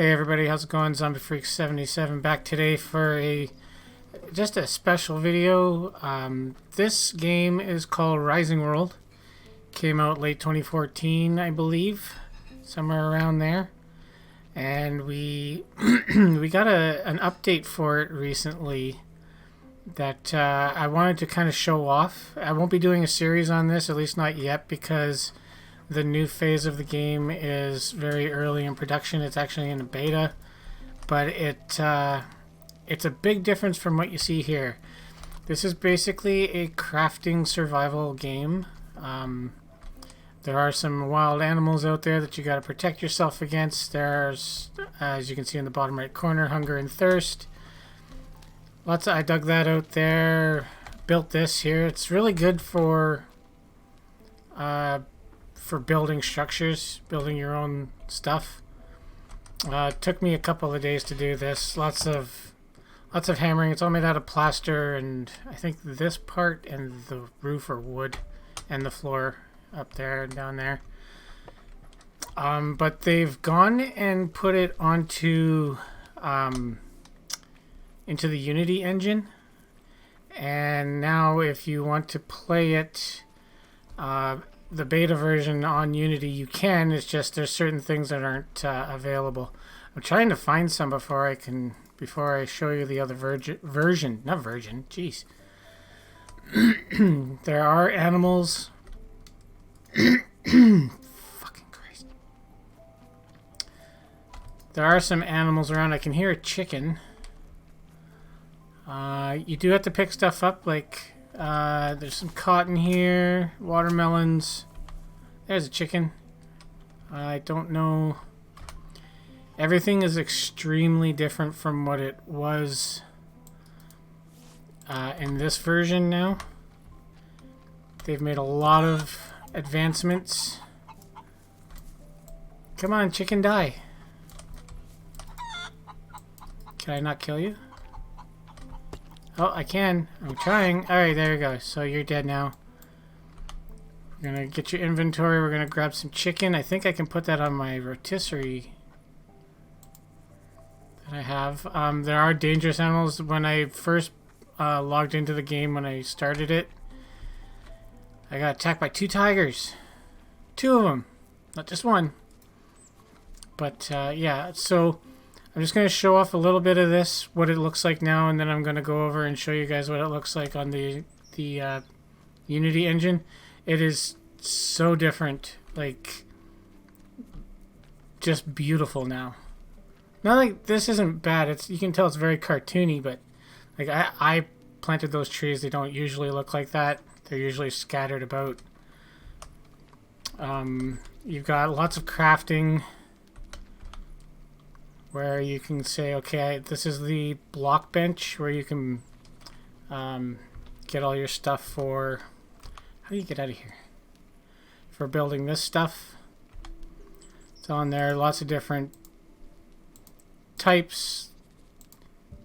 Hey everybody, how's it going? Zombie Freak 77 back today for just a special video. This game is called Rising World. Came out late 2014, I believe, somewhere around there. And we we got an update for it recently that I wanted to kind of show off. I won't be doing a series on this, at least not yet, because the new phase of the game is very early in production. It's actually in a beta, but it's a big difference from what you see here. This is basically a crafting survival game. There are some wild animals out there that you got to protect yourself against. There's, as you can see in the bottom right corner, hunger and thirst. I dug that out there, built this here. It's really good for building structures, building your own stuff. It took me a couple of days to do this. Lots of hammering. It's all made out of plaster, and I think this part and the roof are wood, and the floor up there and down there. But they've gone and put it onto into the Unity engine, and now if you want to play it, the beta version on Unity, you can. It's just there's certain things that aren't available. I'm trying to find some before I show you the other version. Not version. Jeez. There are animals. Fucking Christ. There are some animals around. I can hear a chicken. You do have to pick stuff up, like there's some cotton here, watermelons. There's a chicken. I don't know. Everything is extremely different from what it was in this version now. They've made a lot of advancements. Come on, chicken, die. Can I not kill you? Oh, I can. I'm trying. Alright, there you go. So you're dead now. We're going to get your inventory. We're going to grab some chicken. I think I can put that on my rotisserie that I have. There are dangerous animals. When I first logged into the game, when I started it, I got attacked by 2 tigers. 2 of them. Not just one. But, yeah. So I'm just going to show off a little bit of this, what it looks like now, and then I'm going to go over and show you guys what it looks like on the Unity engine. It is so different, like, just beautiful now. Not like this isn't bad. You can tell it's very cartoony, but like I planted those trees. They don't usually look like that. They're usually scattered about. You've got lots of crafting, where you can say, okay, this is the block bench where you can get all your stuff for... How do you get out of here? For building this stuff. It's on there. Lots of different types.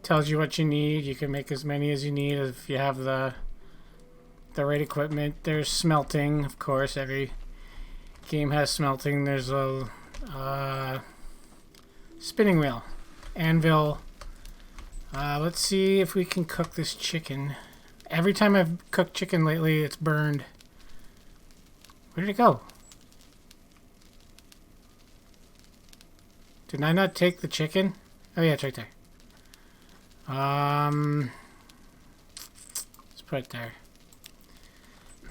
Tells you what you need. You can make as many as you need if you have the right equipment. There's smelting, of course. Every game has smelting. There's a... spinning wheel, anvil. Let's see if we can cook this chicken. Every time I've cooked chicken lately, it's burned. Where did it go? Did I not take the chicken? Oh yeah, it's right there. Let's put it there.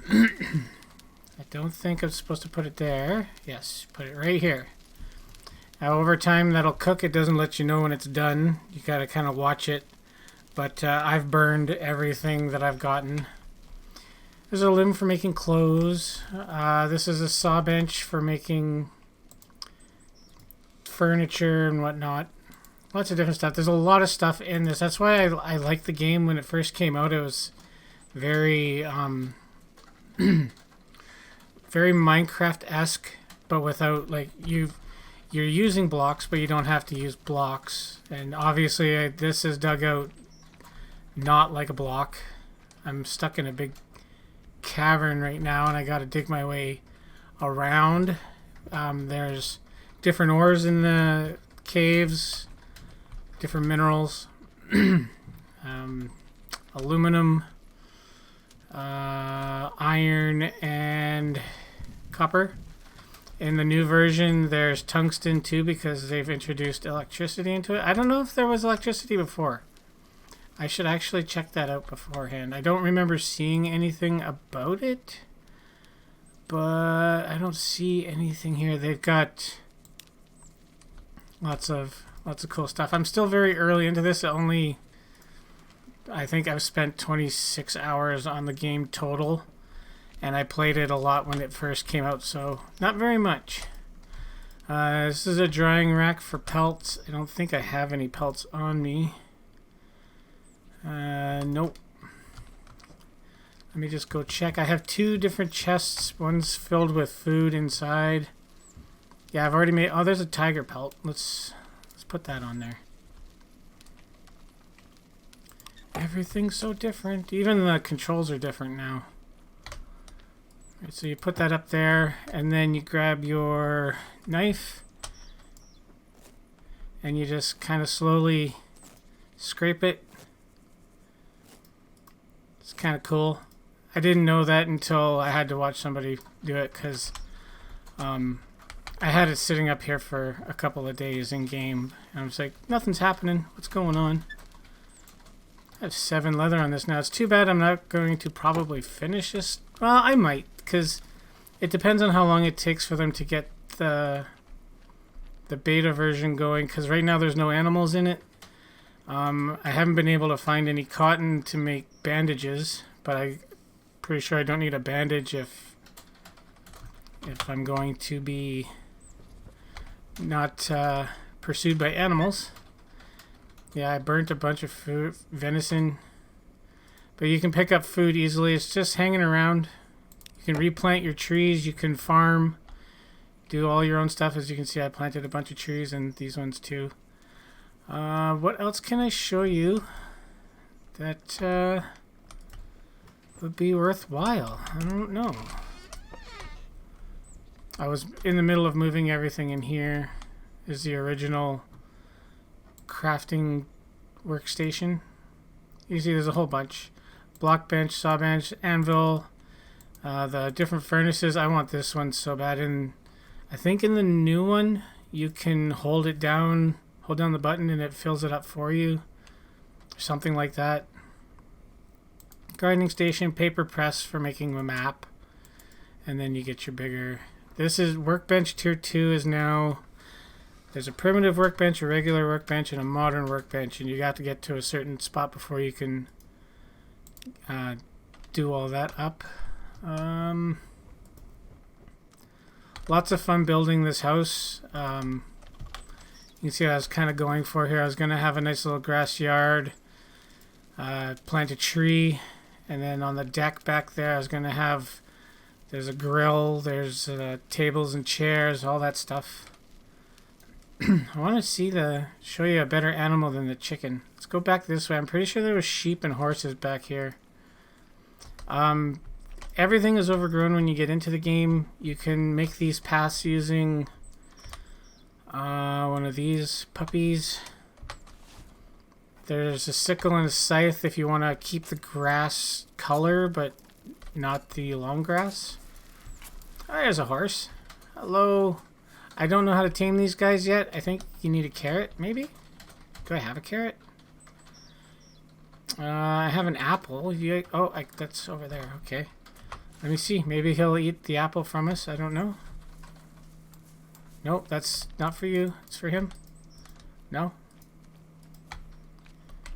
I don't think I'm supposed to put it there. Yes, put it right here. Now, over time, that'll cook. It doesn't let you know when it's done. You gotta kind of watch it. But I've burned everything that I've gotten. There's a limb for making clothes. This is a saw bench for making furniture and whatnot. Lots of different stuff. There's a lot of stuff in this. That's why I liked the game when it first came out. It was very, very Minecraft-esque, but without, like, you're using blocks, but you don't have to use blocks. And obviously, this is dug out not like a block. I'm stuck in a big cavern right now, and I got to dig my way around. There's different ores in the caves, different minerals, aluminum, iron, and copper. In the new version, there's tungsten too because they've introduced electricity into it. I don't know if there was electricity before. I should actually check that out beforehand. I don't remember seeing anything about it, but I don't see anything here. They've got lots of cool stuff. I'm still very early into this. I think I've spent 26 hours on the game total, and I played it a lot when it first came out, so not very much. This is a drying rack for pelts. I don't think I have any pelts on me. Nope. Let me just go check. I have 2 different chests. One's filled with food inside. Yeah, I've already made... Oh, there's a tiger pelt. Let's put that on there. Everything's so different. Even the controls are different now. Right, so you put that up there, and then you grab your knife, and you just kind of slowly scrape it. It's kind of cool. I didn't know that until I had to watch somebody do it, because I had it sitting up here for a couple of days in game, and I was like, nothing's happening. What's going on? I have 7 leather on this now. It's too bad I'm not going to probably finish this. Well, I might, because it depends on how long it takes for them to get the beta version going, because right now there's no animals in it. I haven't been able to find any cotton to make bandages, but I'm pretty sure I don't need a bandage if I'm going to be not pursued by animals. Yeah, I burnt a bunch of food, venison, but you can pick up food easily. It's just hanging around. You can replant your trees. You can farm, do all your own stuff. As you can see, I planted a bunch of trees and these ones too. What else can I show you that would be worthwhile? I don't know. I was in the middle of moving everything in here. Is the original crafting workstation. You see there's a whole bunch. Block bench, saw bench, anvil, the different furnaces. I want this one so bad. And I think in the new one you can hold down the button and it fills it up for you. Something like that. Gardening station, paper press for making a map. And then you get your bigger... This is workbench tier 2 is now... There's a primitive workbench, a regular workbench, and a modern workbench, and you got to get to a certain spot before you can do all that up. Lots of fun building this house. You can see what I was kind of going for here. I was going to have a nice little grass yard, plant a tree, and then on the deck back there I was going to have, there's a grill, there's tables and chairs, all that stuff. I want to show you a better animal than the chicken. Let's go back this way. I'm pretty sure there was sheep and horses back here. Everything is overgrown when you get into the game. You can make these paths using one of these puppies. There's a sickle and a scythe if you want to keep the grass color but not the long grass. Oh, there's a horse. Hello. I don't know how to tame these guys yet. I think you need a carrot, maybe? Do I have a carrot? I have an apple. That's over there. Okay. Let me see. Maybe he'll eat the apple from us. I don't know. Nope, that's not for you. It's for him. No?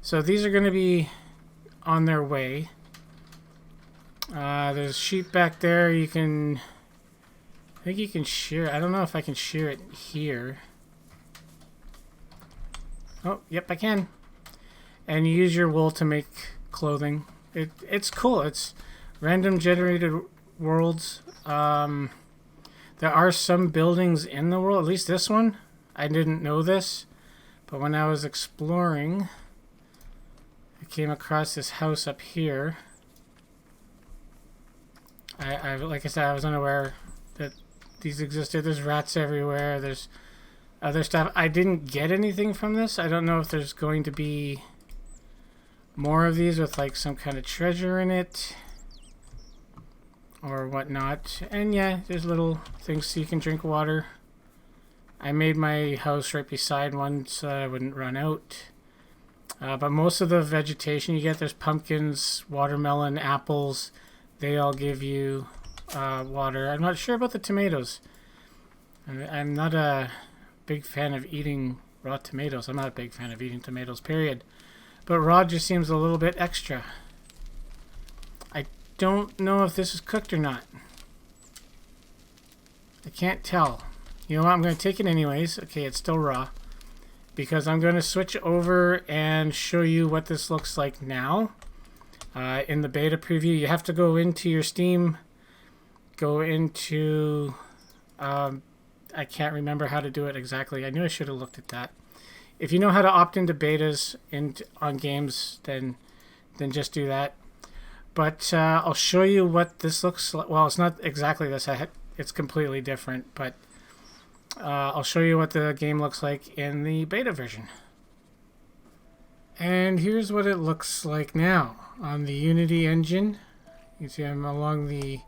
So these are going to be on their way. There's sheep back there. You can... I think you can shear it. I don't know if I can shear it here. Oh, yep, I can. And you use your wool to make clothing. It's cool. It's random generated worlds. There are some buildings in the world, at least this one. I didn't know this, but when I was exploring, I came across this house up here. Like I said, I was unaware that these existed. There's rats everywhere. There's other stuff. I didn't get anything from this. I don't know if there's going to be more of these with like some kind of treasure in it or whatnot. And yeah, there's little things so you can drink water. I made my house right beside one so I wouldn't run out. But most of the vegetation you get, there's pumpkins, watermelon, apples. They all give you water. I'm not sure about the tomatoes. I'm not a big fan of eating raw tomatoes. I'm not a big fan of eating tomatoes, period. But raw just seems a little bit extra. I don't know if this is cooked or not. I can't tell. You know what? I'm going to take it anyways. Okay, it's still raw. Because I'm going to switch over and show you what this looks like now. In the beta preview, you have to go into your Steam. Go into... I can't remember how to do it exactly. I knew I should have looked at that. If you know how to opt into betas on games, then just do that. But I'll show you what this looks like. Well, it's not exactly this. It's completely different. But I'll show you what the game looks like in the beta version. And here's what it looks like now on the Unity engine. You see I'm along the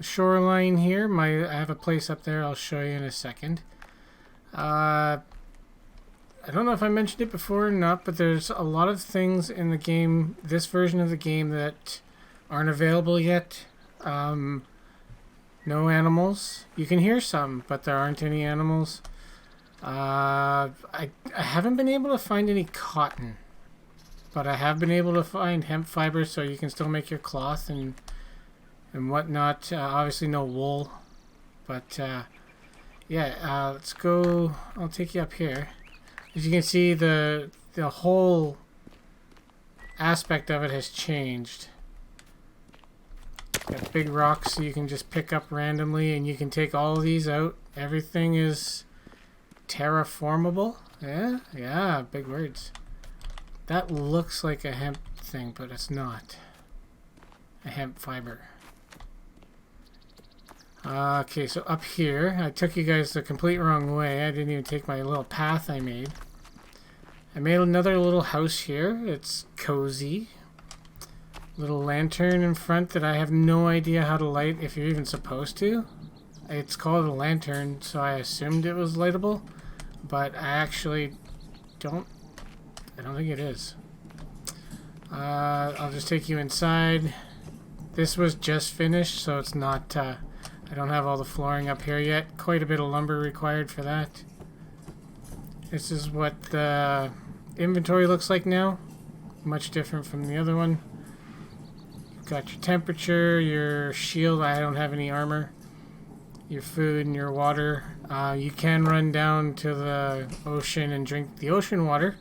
shoreline here. I have a place up there I'll show you in a second. I don't know if I mentioned it before or not, but there's a lot of things in the game, this version of the game, that aren't available yet. No animals. You can hear some, but there aren't any animals. I haven't been able to find any cotton, but I have been able to find hemp fiber, so you can still make your cloth and whatnot. Obviously no wool, but yeah, let's go. I'll take you up here. As you can see, the whole aspect of it has changed. Got big rocks so you can just pick up randomly, and you can take all of these out. Everything is terraformable. Yeah, big words. That looks like a hemp thing, but it's not a hemp fiber. Okay, so up here, I took you guys the complete wrong way. I didn't even take my little path I made. I made another little house here. It's cozy. Little lantern in front that I have no idea how to light, if you're even supposed to. It's called a lantern, so I assumed it was lightable, but I actually don't. I don't think it is. I'll just take you inside. This was just finished, so it's not. I don't have all the flooring up here yet. Quite a bit of lumber required for that. This is what the inventory looks like now. Much different from the other one. Got your temperature, your shield. I don't have any armor. Your food and your water. You can run down to the ocean and drink the ocean water.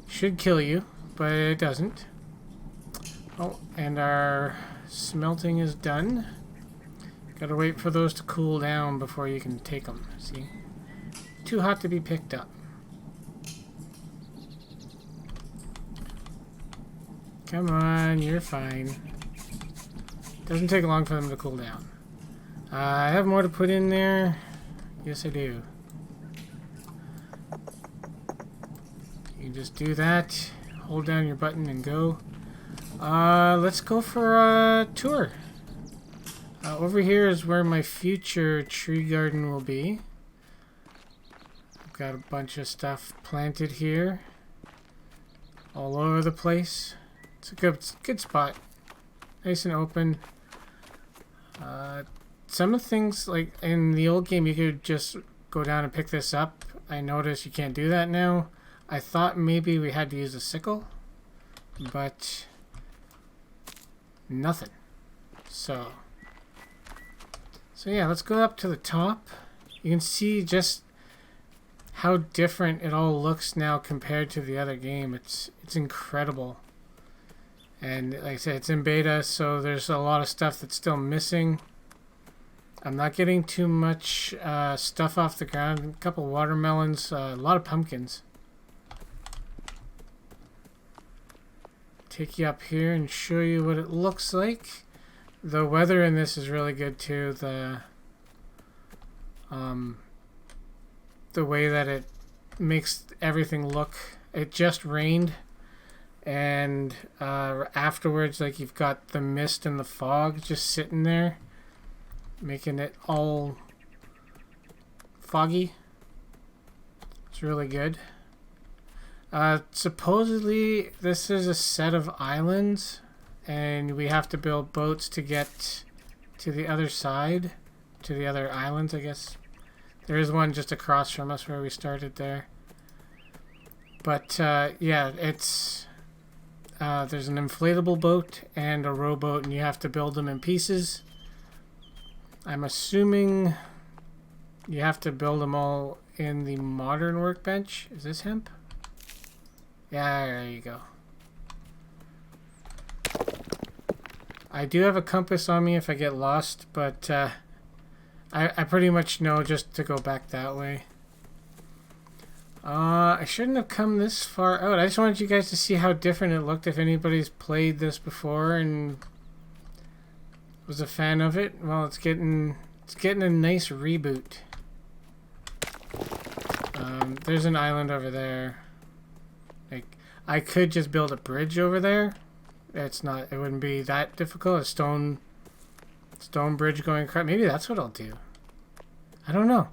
Should kill you, but it doesn't. Oh, and our smelting is done. Gotta wait for those to cool down before you can take them. See? Too hot to be picked up. Come on, you're fine. Doesn't take long for them to cool down. I have more to put in there. Yes, I do. You just do that. Hold down your button and go. Let's go for a tour. Over here is where my future tree garden will be. I've got a bunch of stuff planted here. All over the place. It's a good spot. Nice and open. Some of the things, like in the old game, you could just go down and pick this up. I noticed you can't do that now. I thought maybe we had to use a sickle, but nothing. So yeah, let's go up to the top. You can see just how different it all looks now compared to the other game. It's incredible. And like I said, it's in beta, so there's a lot of stuff that's still missing. I'm not getting too much stuff off the ground. A couple watermelons, a lot of pumpkins. Take you up here and show you what it looks like. The weather in this is really good too. the way that it makes everything look. It just rained, and afterwards, like, you've got the mist and the fog just sitting there, making it all foggy. It's really good. Supposedly this is a set of islands, and we have to build boats to get to the other side, to the other islands, I guess. There is one just across from us where we started there. But yeah, it's there's an inflatable boat and a rowboat, and you have to build them in pieces. I'm assuming you have to build them all in the modern workbench. Is this hemp? Yeah, there you go. I do have a compass on me if I get lost, but I pretty much know just to go back that way. I shouldn't have come this far out. I just wanted you guys to see how different it looked if anybody's played this before and was a fan of it. Well, it's getting a nice reboot. There's an island over there. Like, I could just build a bridge over there. It wouldn't be that difficult. A stone bridge going across. Maybe that's what I'll do. I don't know.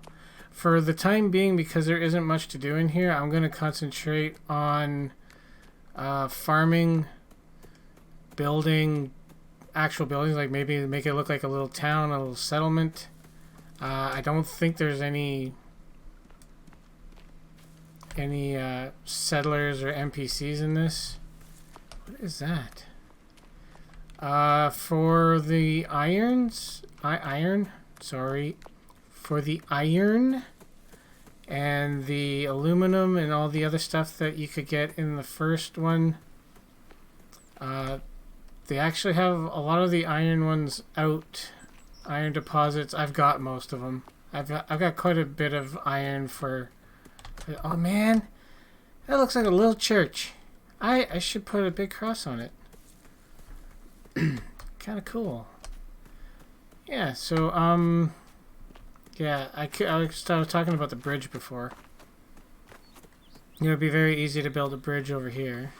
For the time being, because there isn't much to do in here, I'm going to concentrate on farming, building actual buildings, like maybe make it look like a little town, a little settlement. I don't think there's any settlers or NPCs in this. What is that? For the for the iron and the aluminum and all the other stuff that you could get in the first one, they actually have a lot of the iron ones out. Iron deposits. I've got most of them. I've got quite a bit of iron for. Oh man, that looks like a little church. I should put a big cross on it. Kind of cool. Yeah. So yeah, I was talking about the bridge before. It would be very easy to build a bridge over here.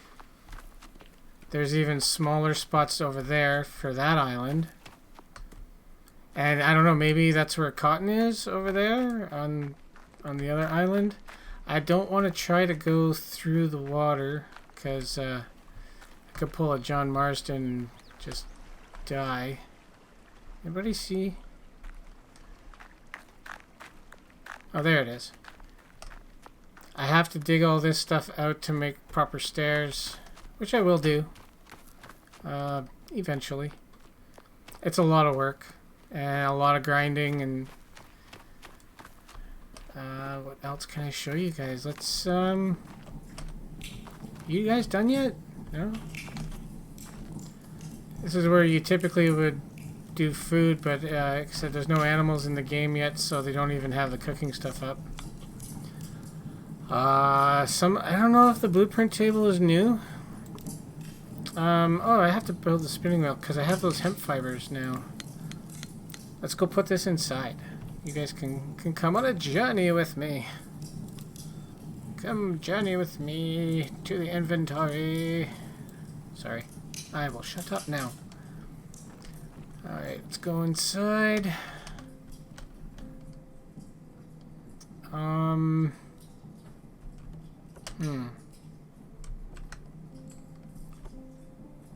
There's even smaller spots over there for that island. And I don't know, maybe that's where cotton is over there on the other island. I don't want to try to go through the water because I could pull a John Marston and just die. Anybody see? Oh, there it is. I have to dig all this stuff out to make proper stairs, which I will do eventually. It's a lot of work and a lot of grinding, and what else can I show you guys? Let's you guys done yet? No? This is where you typically would do food, but like I said, there's no animals in the game yet, so they don't even have the cooking stuff up. I don't know if the blueprint table is new. Oh, I have to build the spinning wheel because I have those hemp fibers now. Let's go put this inside. You guys can come on a journey with me. Come journey with me to the inventory. Sorry. I will shut up now. Alright, let's go inside.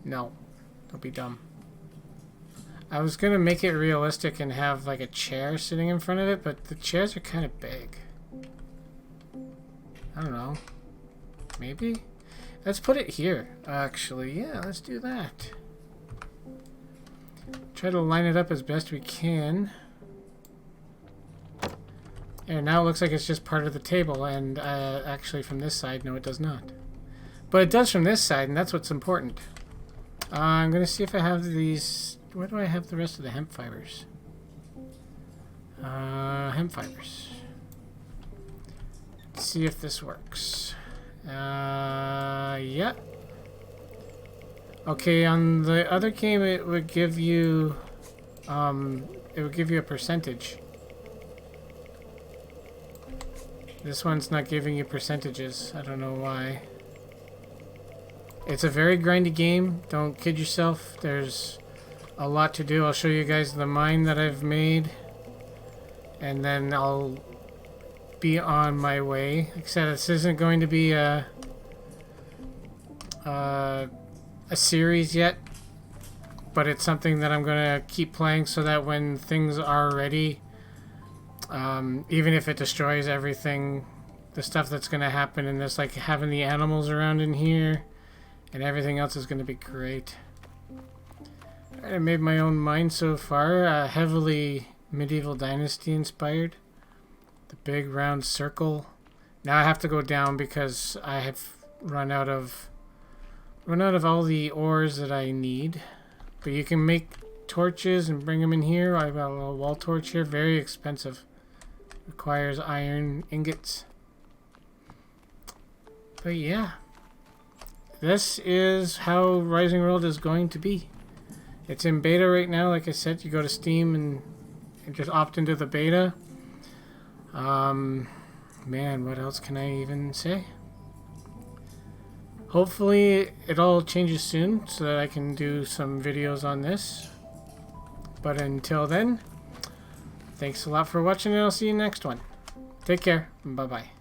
No. Don't be dumb. I was gonna make it realistic and have like a chair sitting in front of it, but the chairs are kind of big. I don't know. Maybe? Let's put it here, actually. Yeah, let's do that. Try to line it up as best we can. And now it looks like it's just part of the table, and actually from this side, no, it does not. But it does from this side, and that's what's important. I'm gonna see if I have these. Where do I have the rest of the hemp fibers? Hemp fibers. Let's see if this works. Yeah. Okay, on the other game it would give you a percentage. This one's not giving you percentages. I don't know why. It's a very grindy game. Don't kid yourself. There's a lot to do. I'll show you guys the mine that I've made. And then I'll be on my way. Like I said, this isn't going to be a series yet. But it's something that I'm going to keep playing so that when things are ready, even if it destroys everything, the stuff that's going to happen in this, like having the animals around in here and everything else, is going to be great. I made my own mine so far, heavily medieval dynasty inspired. The big round circle. Now I have to go down because I have run out of all the ores that I need. But you can make torches and bring them in here. I've got a little wall torch here, very expensive. Requires iron ingots. But yeah, this is how Rising World is going to be. It's in beta right now. Like I said, you go to Steam and just opt into the beta. Man, what else can I even say? Hopefully it all changes soon so that I can do some videos on this. But until then, thanks a lot for watching, and I'll see you next one. Take care. Bye-bye.